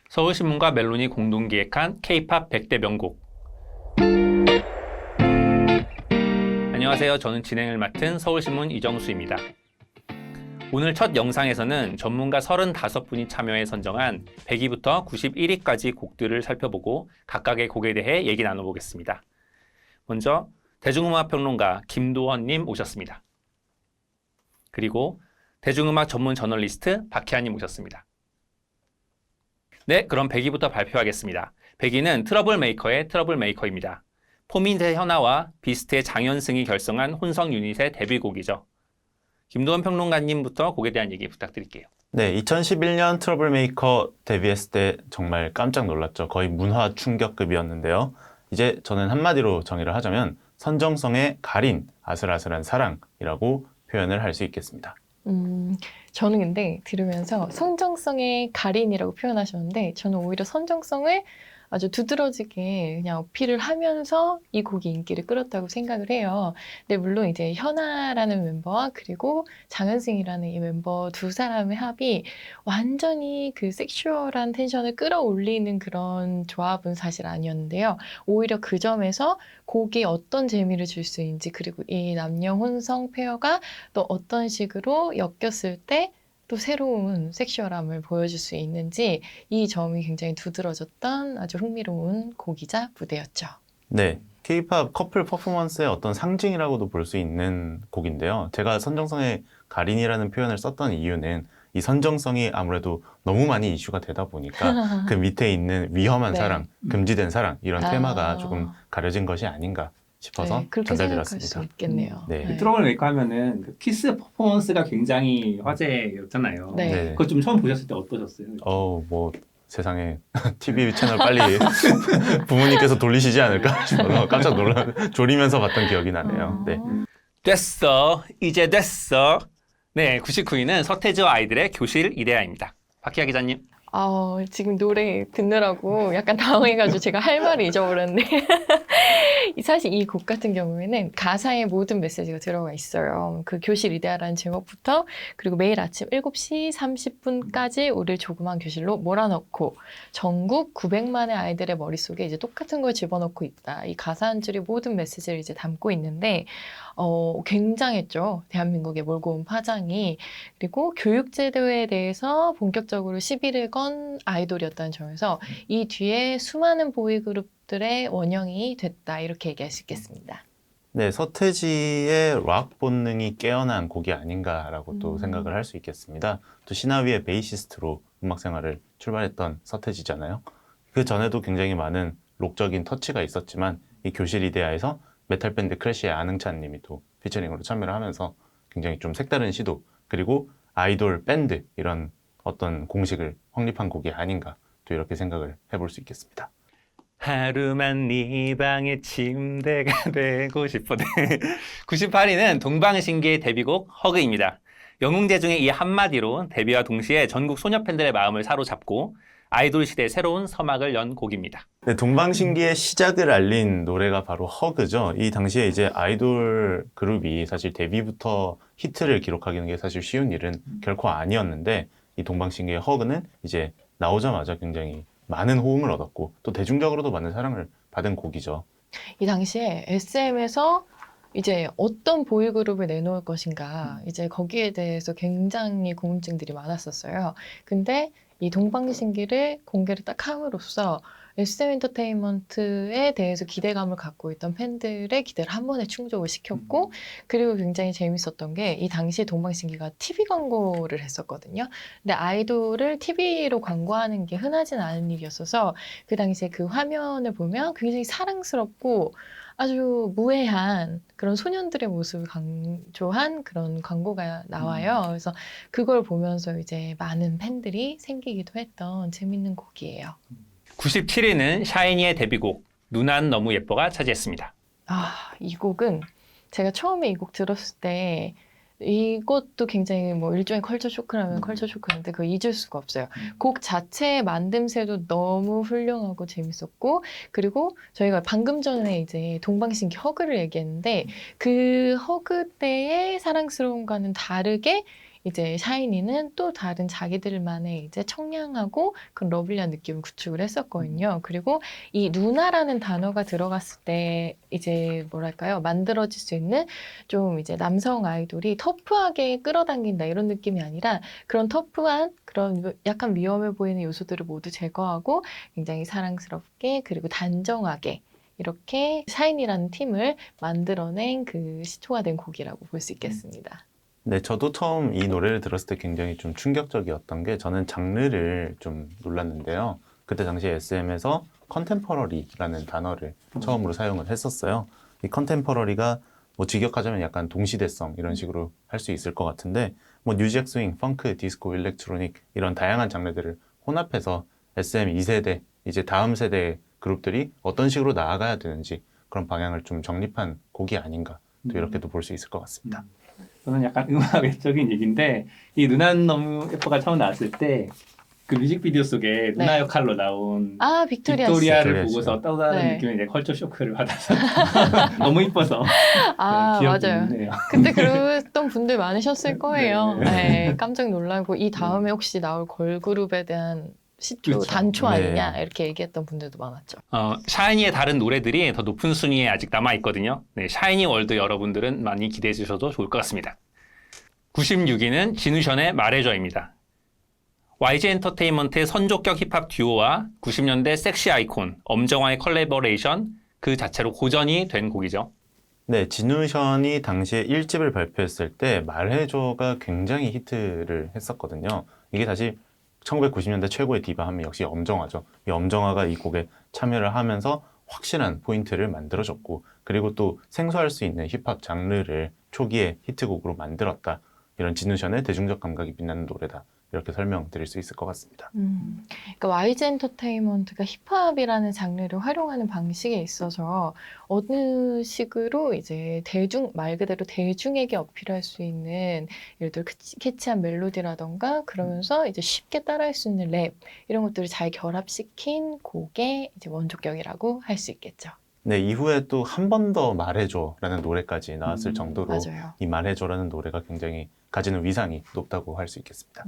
서울신문과 멜론이 공동 기획한 K-팝 100대 명곡. 안녕하세요. 저는 진행을 맡은 서울신문 이정수입니다. 오늘 첫 영상에서는 전문가 35분이 참여해 선정한 100위부터 91위까지 곡들을 살펴보고 각각의 곡에 대해 얘기 나눠보겠습니다. 먼저 대중음악평론가 김도헌님 오셨습니다. 그리고 대중음악 전문 저널리스트 박혜아님 오셨습니다. 네, 그럼 100위부터 발표하겠습니다. 100위는 트러블메이커의 트러블메이커입니다. 포미닛의 현아와 비스트의 장현승이 결성한 혼성 유닛의 데뷔곡이죠. 김도헌 평론가님부터 곡에 대한 얘기 부탁드릴게요. 네, 2011년 트러블메이커 데뷔했을 때 정말 깜짝 놀랐죠. 거의 문화 충격급이었는데요. 이제 저는 한마디로 정의를 하자면 선정성의 가린, 아슬아슬한 사랑이라고 표현을 할 수 있겠습니다. 저는 근데 들으면서 선정성의 가린이라고 표현하셨는데 저는 오히려 선정성을 아주 두드러지게 그냥 어필을 하면서 이 곡이 인기를 끌었다고 생각을 해요. 근데 물론 이제 현아라는 멤버와 그리고 장현승이라는 이 멤버 두 사람의 합이 완전히 그 섹슈얼한 텐션을 끌어올리는 그런 조합은 사실 아니었는데요. 오히려 그 점에서 곡이 어떤 재미를 줄 수 있는지 그리고 이 남녀 혼성 페어가 또 어떤 식으로 엮였을 때 또 새로운 섹슈얼함을 보여줄 수 있는지 이 점이 굉장히 두드러졌던 아주 흥미로운 곡이자 무대였죠. 네, K-팝 커플 퍼포먼스의 어떤 상징이라고도 볼 수 있는 곡인데요. 제가 선정성의 가린이라는 표현을 썼던 이유는 이 선정성이 아무래도 너무 많이 이슈가 되다 보니까 그 밑에 있는 위험한 네. 사랑, 금지된 사랑 이런 아. 테마가 조금 가려진 것이 아닌가 싶어서 네, 그렇게 생각할 수 전달드렸습니다. 있겠네요. 네. 그 트러블 메이커 하면은 그 키스 퍼포먼스가 굉장히 화제였잖아요. 네. 네. 그거 좀 처음 보셨을 때 어떠셨어요? 뭐 세상에 TV 채널 빨리 부모님께서 돌리시지 않을까 싶어서 깜짝 졸이면서 봤던 기억이 나네요. 네. 됐어. 이제 됐어. 네, 99위는 서태지와 아이들의 교실 이데아입니다. 박희아 기자님. 지금 노래 듣느라고 약간 당황해가지고 제가 할 말을 잊어버렸네. 사실 이 곡 같은 경우에는 가사에 모든 메시지가 들어가 있어요. 그 교실 이데아라는 제목부터 그리고 매일 아침 7시 30분까지 우리를 조그만 교실로 몰아넣고 전국 900만의 아이들의 머릿속에 이제 똑같은 걸 집어넣고 있다. 이 가사 한 줄이 모든 메시지를 이제 담고 있는데 굉장했죠. 대한민국에 몰고 온 파장이. 그리고 교육제도에 대해서 본격적으로 시비를 건 아이돌이었다는 점에서 이 뒤에 수많은 보이그룹들의 원형이 됐다. 이렇게 얘기할 수 있겠습니다. 네, 서태지의 락 본능이 깨어난 곡이 아닌가라고 또 생각을 할 수 있겠습니다. 또 신화위의 베이시스트로 음악 생활을 출발했던 서태지잖아요. 그 전에도 굉장히 많은 록적인 터치가 있었지만 이 교실 이데아에서 메탈 밴드 크래쉬의 안흥찬 님이 또 피처링으로 참여를 하면서 굉장히 좀 색다른 시도 그리고 아이돌 밴드 이런 어떤 공식을 확립한 곡이 아닌가 또 이렇게 생각을 해볼 수 있겠습니다. 하루만 네 방의 침대가 되고 싶어. 98위는 동방신기의 데뷔곡 허그입니다. 영웅제 중에 이 한마디로 데뷔와 동시에 전국 소녀 팬들의 마음을 사로잡고 아이돌 시대의 새로운 서막을 연 곡입니다. 네, 동방신기의 시작을 알린 노래가 바로 허그죠. 이 당시에 이제 아이돌 그룹이 사실 데뷔부터 히트를 기록하기는 게 사실 쉬운 일은 결코 아니었는데 이 동방신기의 허그는 이제 나오자마자 굉장히 많은 호응을 얻었고 또 대중적으로도 많은 사랑을 받은 곡이죠. 이 당시에 SM에서 이제 어떤 보이그룹을 내놓을 것인가 이제 거기에 대해서 굉장히 궁금증들이 많았었어요. 근데 이 동방신기를 공개를 딱 함으로써 SM 엔터테인먼트에 대해서 기대감을 갖고 있던 팬들의 기대를 한 번에 충족을 시켰고 그리고 굉장히 재밌었던 게 이 당시에 동방신기가 TV 광고를 했었거든요. 근데 아이돌을 TV로 광고하는 게 흔하진 않은 일이었어서 그 당시에 그 화면을 보면 굉장히 사랑스럽고 아주 무해한 그런 소년들의 모습을 강조한 그런 광고가 나와요. 그래서 그걸 보면서 이제 많은 팬들이 생기기도 했던 재밌는 곡이에요. 97위는 샤이니의 데뷔곡 누난 너무 예뻐가 차지했습니다. 이 곡은 제가 처음에 이 곡 들었을 때 이것도 굉장히 뭐 일종의 컬처 쇼크라면 컬처 쇼크인데 그거 잊을 수가 없어요. 곡 자체의 만듦새도 너무 훌륭하고 재밌었고 그리고 저희가 방금 전에 이제 동방신기 허그를 얘기했는데 그 허그 때의 사랑스러움과는 다르게 이제 샤이니는 또 다른 자기들만의 이제 청량하고 그런 러블리한 느낌을 구축을 했었거든요. 그리고 이 누나라는 단어가 들어갔을 때 이제 뭐랄까요? 만들어질 수 있는 좀 이제 남성 아이돌이 터프하게 끌어당긴다 이런 느낌이 아니라 그런 터프한 그런 약간 위험해 보이는 요소들을 모두 제거하고 굉장히 사랑스럽게 그리고 단정하게 이렇게 샤이니라는 팀을 만들어낸 그 시초가 된 곡이라고 볼 수 있겠습니다. 네, 저도 처음 이 노래를 들었을 때 굉장히 좀 충격적이었던 게 저는 장르를 좀 놀랐는데요. 그때 당시 SM에서 컨템퍼러리라는 단어를 처음으로 사용을 했었어요. 이 컨템퍼러리가 뭐 직역하자면 약간 동시대성 이런 식으로 할 수 있을 것 같은데 뭐 뉴잭 스윙, 펑크, 디스코, 일렉트로닉 이런 다양한 장르들을 혼합해서 SM 2세대 이제 다음 세대 그룹들이 어떤 식으로 나아가야 되는지 그런 방향을 좀 정립한 곡이 아닌가 또 이렇게도 볼 수 있을 것 같습니다. 저는 약간 음악 외적인 얘기인데 이 누나는 너무 예뻐가 처음 나왔을 때 그 뮤직비디오 속에 누나 네. 역할로 나온 아, 빅토리아 씨. 빅토리아를 빅토리아 보고서 또 다른 네. 느낌의 이제 컬처 쇼크를 받아서 너무 이뻐서 아, 기억이 맞아요. 있네요. 그때 그랬던 분들 많으셨을 거예요. 네. 네, 깜짝 놀라고 이 다음에 혹시 나올 걸그룹에 대한 시초, 그렇죠. 단초 아니냐 네. 이렇게 얘기했던 분들도 많았죠. 샤이니의 다른 노래들이 더 높은 순위에 아직 남아있거든요. 네, 샤이니 월드 여러분들은 많이 기대해 주셔도 좋을 것 같습니다. 96위는 진우션의 말해줘입니다. YG 엔터테인먼트의 선조격 힙합 듀오와 90년대 섹시 아이콘 엄정화의 컬래버레이션 그 자체로 고전이 된 곡이죠. 네, 진우션이 당시에 1집을 발표했을 때 말해줘가 굉장히 히트를 했었거든요. 이게 사실 1990년대 최고의 디바 하면 역시 엄정화죠. 이 엄정화가 이 곡에 참여를 하면서 확실한 포인트를 만들어줬고 그리고 또 생소할 수 있는 힙합 장르를 초기에 히트곡으로 만들었다. 이런 진우션의 대중적 감각이 빛나는 노래다. 이렇게 설명드릴 수 있을 것 같습니다. 그러니까 YG 엔터테인먼트가 힙합이라는 장르를 활용하는 방식에 있어서 어느 식으로 이제 대중, 말 그대로 대중에게 어필할 수 있는 예를 들어 캐치한 멜로디라던가 그러면서 이제 쉽게 따라할 수 있는 랩 이런 것들을 잘 결합시킨 곡의 이제 원조격이라고 할 수 있겠죠. 네, 이후에 또 한 번 더 말해줘라는 노래까지 나왔을 정도로 맞아요. 이 말해줘라는 노래가 굉장히 가지는 위상이 높다고 할 수 있겠습니다.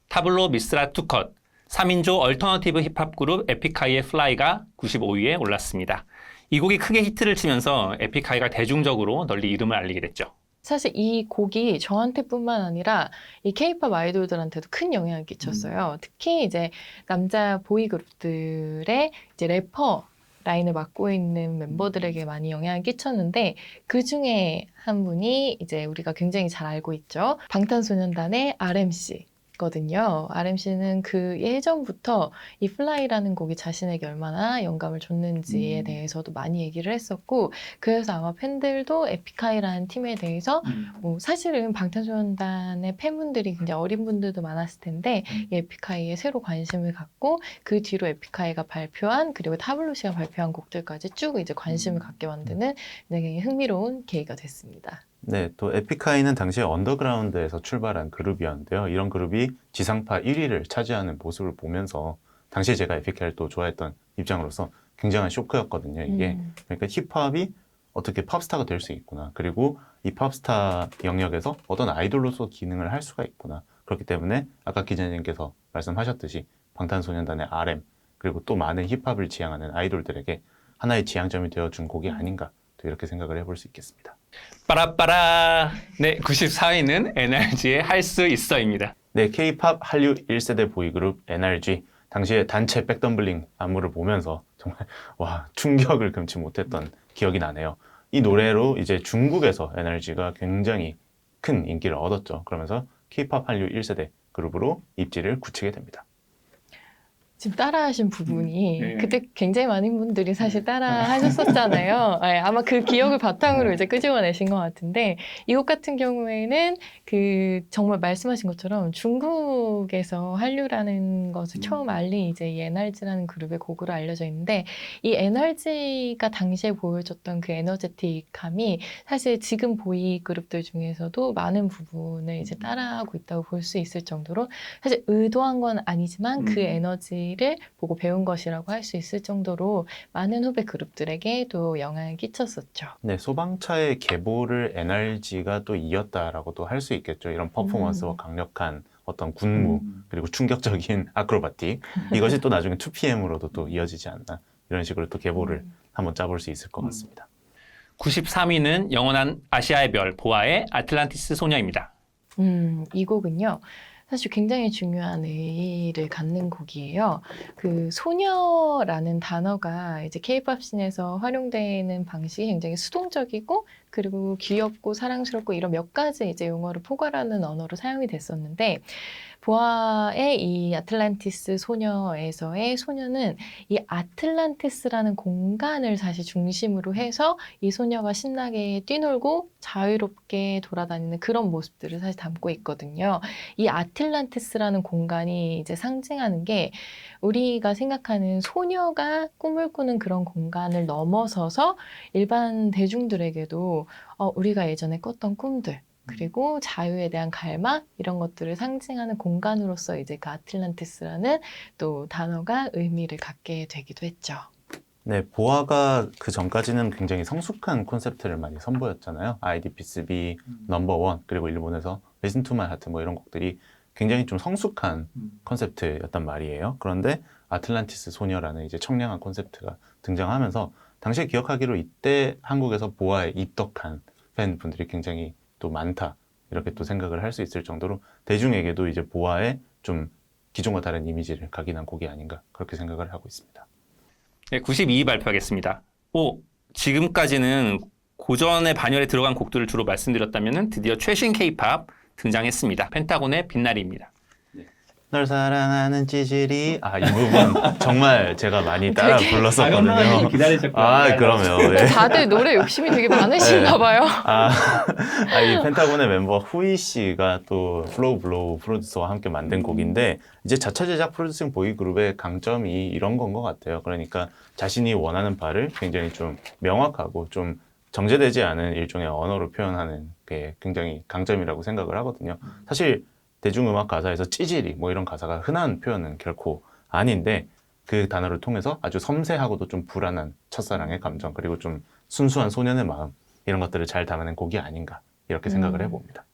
타블로 미스라 투컷 3인조 얼터너티브 힙합 그룹 에픽하이의 플라이가 95위에 올랐습니다. 이 곡이 크게 히트를 치면서 에픽하이가 대중적으로 널리 이름을 알리게 됐죠. 사실 이 곡이 저한테뿐만 아니라 이 케이팝 아이돌들한테도 큰 영향을 끼쳤어요. 특히 이제 남자 보이 그룹들의 이제 래퍼 라인을 맡고 있는 멤버들에게 많이 영향을 끼쳤는데 그 중에 한 분이 이제 우리가 굉장히 잘 알고 있죠. 방탄소년단의 RMC. 거든요. RMC는 그 예전부터 이 플라이라는 곡이 자신에게 얼마나 영감을 줬는지에 대해서도 많이 얘기를 했었고 그래서 아마 팬들도 에픽하이라는 팀에 대해서 뭐 사실은 방탄소년단의 팬분들이 굉장히 어린 분들도 많았을 텐데 이 에픽하이에 새로 관심을 갖고 그 뒤로 에픽하이가 발표한 그리고 타블로시가 발표한 곡들까지 쭉 이제 관심을 갖게 만드는 굉장히 흥미로운 계기가 됐습니다. 네, 또 에픽하이는 당시에 언더그라운드에서 출발한 그룹이었는데요. 이런 그룹이 지상파 1위를 차지하는 모습을 보면서 당시에 제가 에픽하이를 또 좋아했던 입장으로서 굉장한 쇼크였거든요. 이게 그러니까 힙합이 어떻게 팝스타가 될 수 있구나. 그리고 이 팝스타 영역에서 어떤 아이돌로서 기능을 할 수가 있구나. 그렇기 때문에 아까 기자님께서 말씀하셨듯이 방탄소년단의 RM 그리고 또 많은 힙합을 지향하는 아이돌들에게 하나의 지향점이 되어준 곡이 아닌가 또 이렇게 생각을 해볼 수 있겠습니다. 빠라빠라. 네, 94위는 NRG의 할 수 있어입니다. 네, K-팝 한류 1세대 보이그룹 NRG. 당시에 단체 백덤블링 안무를 보면서 정말 와 충격을 금치 못했던 기억이 나네요. 이 노래로 이제 중국에서 NRG가 굉장히 큰 인기를 얻었죠. 그러면서 K-팝 한류 1세대 그룹으로 입지를 굳히게 됩니다. 지금 따라하신 부분이 네. 그때 굉장히 많은 분들이 사실 따라하셨었잖아요. 네, 아마 그 기억을 바탕으로 이제 끄집어내신 것 같은데 이 곡 같은 경우에는 그 정말 말씀하신 것처럼 중국에서 한류라는 것을 처음 알린 이제 이 NRG라는 그룹의 곡으로 알려져 있는데 이 NRG가 당시에 보여줬던 그 에너제틱함이 사실 지금 보이 그룹들 중에서도 많은 부분을 이제 따라하고 있다고 볼 수 있을 정도로 사실 의도한 건 아니지만 그 에너지를 AI를 보고 배운 것이라고 할 수 있을 정도로 많은 후배 그룹들에게 또 영향을 끼쳤었죠. 네, 소방차의 계보를 NRG가 또 이었다라고도 할 수 있겠죠. 이런 퍼포먼스와 강력한 어떤 군무 그리고 충격적인 아크로바틱 이것이 또 나중에 2PM으로도 또 이어지지 않나 이런 식으로 또 계보를 한번 짜볼 수 있을 것 같습니다. 93위는 영원한 아시아의 별 보아의 아틀란티스 소녀입니다. 이 곡은요. 사실 굉장히 중요한 의의를 갖는 곡이에요. 그 소녀라는 단어가 이제 케이팝 씬에서 활용되는 방식이 굉장히 수동적이고 그리고 귀엽고 사랑스럽고 이런 몇 가지 이제 용어를 포괄하는 언어로 사용이 됐었는데 보아의 이 아틀란티스 소녀에서의 소녀는 이 아틀란티스라는 공간을 사실 중심으로 해서 이 소녀가 신나게 뛰놀고 자유롭게 돌아다니는 그런 모습들을 사실 담고 있거든요. 이 아틀란티스라는 공간이 이제 상징하는 게 우리가 생각하는 소녀가 꿈을 꾸는 그런 공간을 넘어서서 일반 대중들에게도 우리가 예전에 꿨던 꿈들 그리고 자유에 대한 갈망 이런 것들을 상징하는 공간으로서 이제 그 아틀란티스라는 또 단어가 의미를 갖게 되기도 했죠. 네, 보아가 그 전까지는 굉장히 성숙한 콘셉트를 많이 선보였잖아요. IDPSB, 넘버원, 그리고 일본에서 Listen to My Heart 뭐 이런 곡들이 굉장히 좀 성숙한 컨셉트였단 말이에요. 그런데 아틀란티스 소녀라는 이제 청량한 콘셉트가 등장하면서 당시에 기억하기로 이때 한국에서 보아에 입덕한 팬분들이 굉장히 또 많다. 이렇게 또 생각을 할 수 있을 정도로 대중에게도 이제 보아의 좀 기존과 다른 이미지를 각인한 곡이 아닌가 그렇게 생각을 하고 있습니다. 네, 92위 발표하겠습니다. 지금까지는 고전의 반열에 들어간 곡들을 주로 말씀드렸다면 드디어 최신 K-팝 등장했습니다. 펜타곤의 빛나리입니다. 널 사랑하는 찌질이 이 부분 정말 제가 많이 따라 불렀었거든요. 기다리셨고요. 그럼요. 예. 다들 노래 욕심이 되게 많으신가 봐요. 이 펜타곤의 멤버 후이 씨가 또 플로우 블로우 프로듀서와 함께 만든 곡인데 이제 자체 제작 프로듀싱 보이그룹의 강점이 이런 건 것 같아요. 그러니까 자신이 원하는 바를 굉장히 좀 명확하고 좀 정제되지 않은 일종의 언어로 표현하는 게 굉장히 강점이라고 생각을 하거든요. 사실 대중음악 가사에서 찌질이 뭐 이런 가사가 흔한 표현은 결코 아닌데 그 단어를 통해서 아주 섬세하고도 좀 불안한 첫사랑의 감정 그리고 좀 순수한 소년의 마음 이런 것들을 잘 담아낸 곡이 아닌가 이렇게 생각을 해봅니다.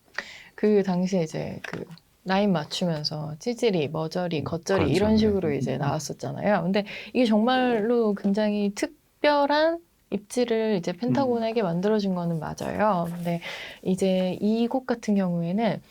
그 당시에 이제 그 라인 맞추면서 찌질이, 머저리, 겉절이 그렇죠. 이런 식으로 이제 나왔었잖아요. 근데 이게 정말로 굉장히 특별한 입지를 이제 펜타곤에게 만들어준 거는 맞아요. 근데 이제 이 곡 같은 경우에는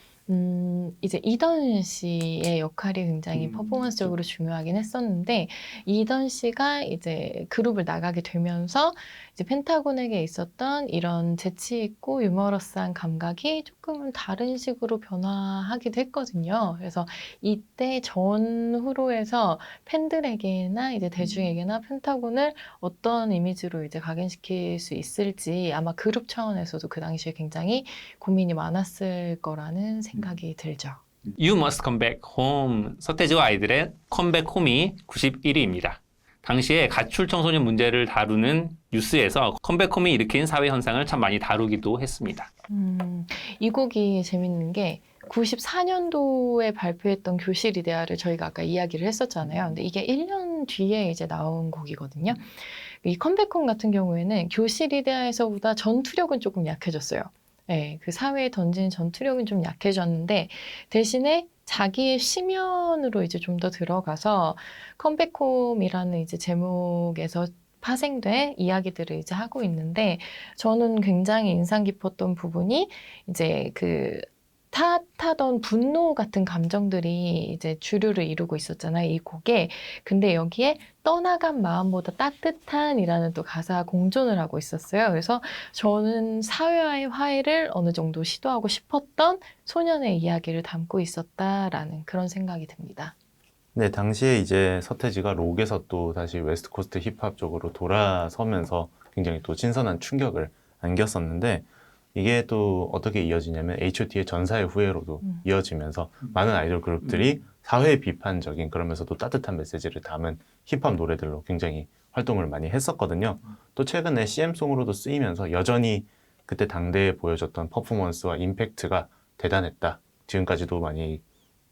이제 이던 씨의 역할이 굉장히 퍼포먼스적으로 중요하긴 했었는데, 이던 씨가 이제 그룹을 나가게 되면서 이제 펜타곤에게 있었던 이런 재치 있고 유머러스한 감각이 조금은 다른 식으로 변화하기도 했거든요. 그래서 이때 전후로 해서 팬들에게나 이제 대중에게나 펜타곤을 어떤 이미지로 이제 각인시킬 수 있을지 아마 그룹 차원에서도 그 당시에 굉장히 고민이 많았을 거라는 생각이 들죠. You Must Come Back Home, 서태지와 아이들의 컴백 홈이 91위입니다. 당시에 가출 청소년 문제를 다루는 뉴스에서 컴백 홈이 일으킨 사회 현상을 참 많이 다루기도 했습니다. 이 곡이 재밌는 게 94년도에 발표했던 교실 이데아를 저희가 아까 이야기를 했었잖아요. 근데 이게 1년 뒤에 이제 나온 곡이거든요. 이 컴백홈 같은 경우에는 교실 이데아에서보다 전투력은 조금 약해졌어요. 네, 그 사회에 던지는 전투력은 좀 약해졌는데 대신에 자기의 심연으로 이제 좀 더 들어가서 컴백홈이라는 이제 제목에서 파생된 이야기들을 이제 하고 있는데 저는 굉장히 인상 깊었던 부분이 이제 그 탓하던 분노 같은 감정들이 이제 주류를 이루고 있었잖아요, 이 곡에. 근데 여기에 떠나간 마음보다 따뜻한이라는 또 가사 공존을 하고 있었어요. 그래서 저는 사회와의 화해를 어느 정도 시도하고 싶었던 소년의 이야기를 담고 있었다라는 그런 생각이 듭니다. 네, 당시에 이제 서태지가 록에서 또 다시 웨스트 코스트 힙합 쪽으로 돌아서면서 굉장히 또 신선한 충격을 안겼었는데 이게 또 어떻게 이어지냐면 H.O.T의 전사의 후예로도 이어지면서 많은 아이돌 그룹들이 사회 비판적인 그러면서도 따뜻한 메시지를 담은 힙합 노래들로 굉장히 활동을 많이 했었거든요. 또 최근에 CM송으로도 쓰이면서 여전히 그때 당대에 보여줬던 퍼포먼스와 임팩트가 대단했다. 지금까지도 많이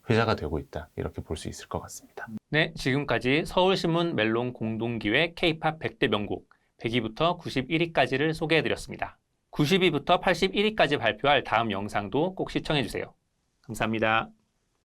회자가 되고 있다. 이렇게 볼 수 있을 것 같습니다. 네, 지금까지 서울신문 멜론 공동기획 K-팝 100대 명곡 100위부터 91위까지를 소개해드렸습니다. 90위부터 81위까지 발표할 다음 영상도 꼭 시청해주세요. 감사합니다.